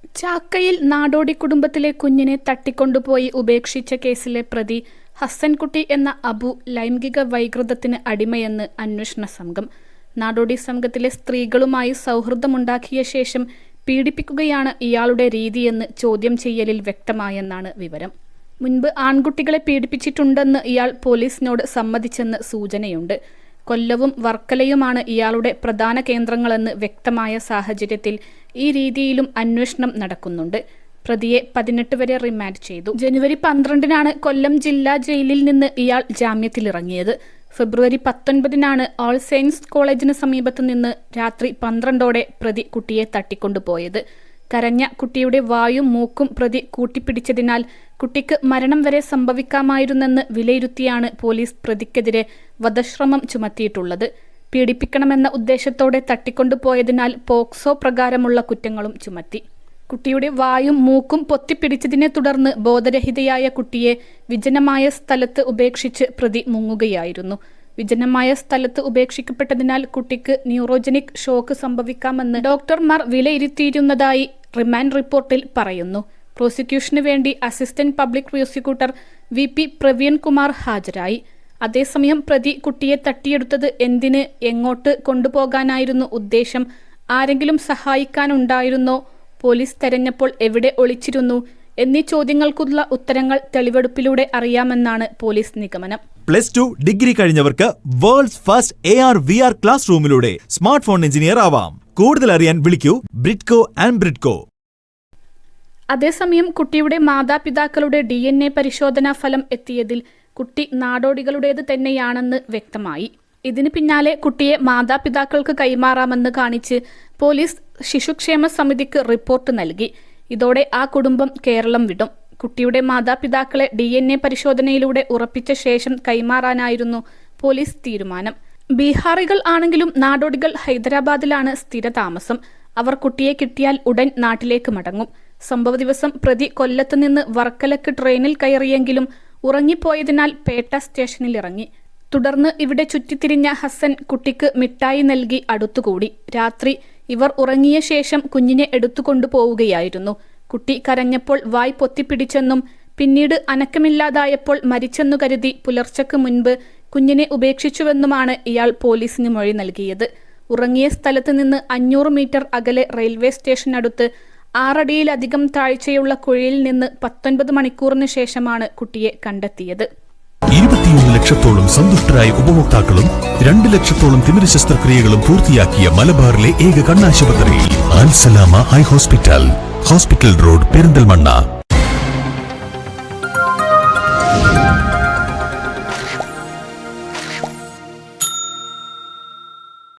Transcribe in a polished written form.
ചാക്കയിൽ നാടോടി കുടുംബത്തിലെ കുഞ്ഞിനെ തട്ടിക്കൊണ്ടുപോയി ഉപേക്ഷിച്ച കേസിലെ പ്രതി ഹസ്സൻകുട്ടി എന്ന അബു ലൈംഗിക വൈകൃതത്തിന് അടിമയെന്ന് അന്വേഷണ സംഘം. നാടോടി സംഘത്തിലെ സ്ത്രീകളുമായി സൗഹൃദമുണ്ടാക്കിയ ശേഷം പീഡിപ്പിക്കുകയാണ് ഇയാളുടെ രീതിയെന്ന് ചോദ്യം ചെയ്യലിൽ വ്യക്തമായെന്നാണ് വിവരം. മുൻപ് ആൺകുട്ടികളെ പീഡിപ്പിച്ചിട്ടുണ്ടെന്ന് ഇയാൾ പോലീസിനോട് സമ്മതിച്ചെന്ന് സൂചനയുണ്ട്. കൊല്ലവും വർക്കലയുമാണ് ഇയാളുടെ പ്രധാന കേന്ദ്രങ്ങളെന്ന് വ്യക്തമായ സാഹചര്യത്തിൽ ഈ രീതിയിലും അന്വേഷണം നടക്കുന്നുണ്ട്. പ്രതിയെ 18 വരെ റിമാൻഡ് ചെയ്തു. ജനുവരി 12-നാണ് കൊല്ലം ജില്ലാ ജയിലിൽ നിന്ന് ഇയാൾ ജാമ്യത്തിലിറങ്ങിയത്. ഫെബ്രുവരി 19-നാണ് ഓൾ സെയിൻസ് കോളേജിന് സമീപത്തു നിന്ന് രാത്രി 12-ഓടെ പ്രതി കുട്ടിയെ തട്ടിക്കൊണ്ടുപോയത്. കരഞ്ഞ കുട്ടിയുടെ വായും മൂക്കും പ്രതി കൂട്ടിപ്പിടിച്ചതിനാൽ കുട്ടിക്ക് മരണം വരെ സംഭവിക്കാമായിരുന്നെന്ന് വിലയിരുത്തിയാണ് പോലീസ് പ്രതിക്കെതിരെ വധശ്രമം ചുമത്തിയിട്ടുള്ളത്. പീഡിപ്പിക്കണമെന്ന ഉദ്ദേശത്തോടെ തട്ടിക്കൊണ്ടുപോയതിനാൽ പോക്സോ പ്രകാരമുള്ള കുറ്റങ്ങളും ചുമത്തി. കുട്ടിയുടെ വായും മൂക്കും പൊത്തിപ്പിടിച്ചതിനെ തുടർന്ന് ബോധരഹിതയായ കുട്ടിയെ വിജനമായ സ്ഥലത്ത് ഉപേക്ഷിച്ച് പ്രതി മുങ്ങുകയായിരുന്നു. വിജനമായ സ്ഥലത്ത് ഉപേക്ഷിക്കപ്പെട്ടതിനാൽ കുട്ടിക്ക് ന്യൂറോജനിക് ഷോക്ക് സംഭവിക്കാമെന്ന് ഡോക്ടർമാർ വിലയിരുത്തിയിരുന്നതായി റിമാൻഡ് റിപ്പോർട്ടിൽ പറയുന്നു. പ്രോസിക്യൂഷന് വേണ്ടി assistant public prosecutor VP Praveen Kumar ഹാജരായി. അതേസമയം പ്രതി കുട്ടിയെ തട്ടിയെടുത്തത് എന്തിന്, എങ്ങോട്ട് കൊണ്ടുപോകാനായിരുന്നു ഉദ്ദേശം, ആരെങ്കിലും സഹായിക്കാനുണ്ടായിരുന്നോ, പോലീസ് തെരഞ്ഞപ്പോൾ എവിടെ ഒളിച്ചിരുന്നു എന്നീ ചോദ്യങ്ങൾക്കുള്ള ഉത്തരങ്ങൾ തെളിവെടുപ്പിലൂടെ അറിയാമെന്നാണ് പോലീസ് നിഗമനം. +2 ഡിഗ്രി കഴിഞ്ഞവർക്ക് വേൾഡ്സ് ഫസ്റ്റ് AR/VR ക്ലാസ് റൂമിലൂടെ സ്മാർട്ട് ഫോൺ എഞ്ചിനീയർ ആവാം. കൂടുതൽ അറിയാൻ വിളിക്കൂ ബ്രിഡ്കോ ആൻഡ് ബ്രിഡ്കോ. അതേസമയം കുട്ടിയുടെ മാതാപിതാക്കളുടെ DNA പരിശോധനാ ഫലം എത്തിയതിൽ കുട്ടി നാടോടികളുടേത് തന്നെയാണെന്ന് വ്യക്തമായി. ഇതിന് പിന്നാലെ കുട്ടിയെ മാതാപിതാക്കൾക്ക് കൈമാറാമെന്ന് കാണിച്ച് പോലീസ് ശിശുക്ഷേമ സമിതിക്ക് റിപ്പോർട്ട് നൽകി. ഇതോടെ ആ കുടുംബം കേരളം വിടും. കുട്ടിയുടെ മാതാപിതാക്കളെ DNA പരിശോധനയിലൂടെ ഉറപ്പിച്ച ശേഷം കൈമാറാനായിരുന്നു പോലീസ് തീരുമാനം. ബീഹാറികൾ ആണെങ്കിലും നാടോടികൾ ഹൈദരാബാദിലാണ് സ്ഥിരതാമസം. അവർ കുട്ടിയെ കിട്ടിയാൽ ഉടൻ നാട്ടിലേക്ക് മടങ്ങും. സംഭവ ദിവസം പ്രതി കൊല്ലത്ത് നിന്ന് വർക്കലക്ക് ട്രെയിനിൽ കയറിയെങ്കിലും ഉറങ്ങിപ്പോയതിനാൽ പേട്ട സ്റ്റേഷനിലിറങ്ങി. തുടർന്ന് ഇവിടെ ചുറ്റിത്തിരിഞ്ഞ ഹസ്സൻ കുട്ടിക്ക് മിഠായി നൽകി അടുത്തുകൂടി. രാത്രി ഇവർ ഉറങ്ങിയ ശേഷം കുഞ്ഞിനെ എടുത്തുകൊണ്ടുപോവുകയായിരുന്നു. കുട്ടി കരഞ്ഞപ്പോൾ വായ് പൊത്തിപ്പിടിച്ചെന്നും പിന്നീട് അനക്കമില്ലാതായപ്പോൾ മരിച്ചെന്നു കരുതി പുലർച്ചയ്ക്ക് മുൻപ് കുഞ്ഞിനെ ഉപേക്ഷിച്ചുവെന്നുമാണ് ഇയാൾ പോലീസിന് മൊഴി നൽകിയത്. ഉറങ്ങിയ സ്ഥലത്ത് നിന്ന് 500 മീറ്റർ അകലെ റെയിൽവേ സ്റ്റേഷനടുത്ത് 6 അടിയിലധികം താഴ്ചയുള്ള കുഴിയിൽ നിന്ന് 19 മണിക്കൂറിന് ശേഷമാണ് കുട്ടിയെ കണ്ടെത്തിയത്. 21 ലക്ഷത്തോളം സന്തുഷ്ടരായ ഉപഭോക്താക്കളും 2 ലക്ഷത്തോളം തിമിര ശസ്ത്രക്രിയകളും പൂർത്തിയാക്കിയ മലബാറിലെ ഏക കണ്ണാശുപത്രി അൽ സലാമ ഹൈ ഹോസ്പിറ്റൽ റോഡ് പെരിന്തൽമണ്ണ.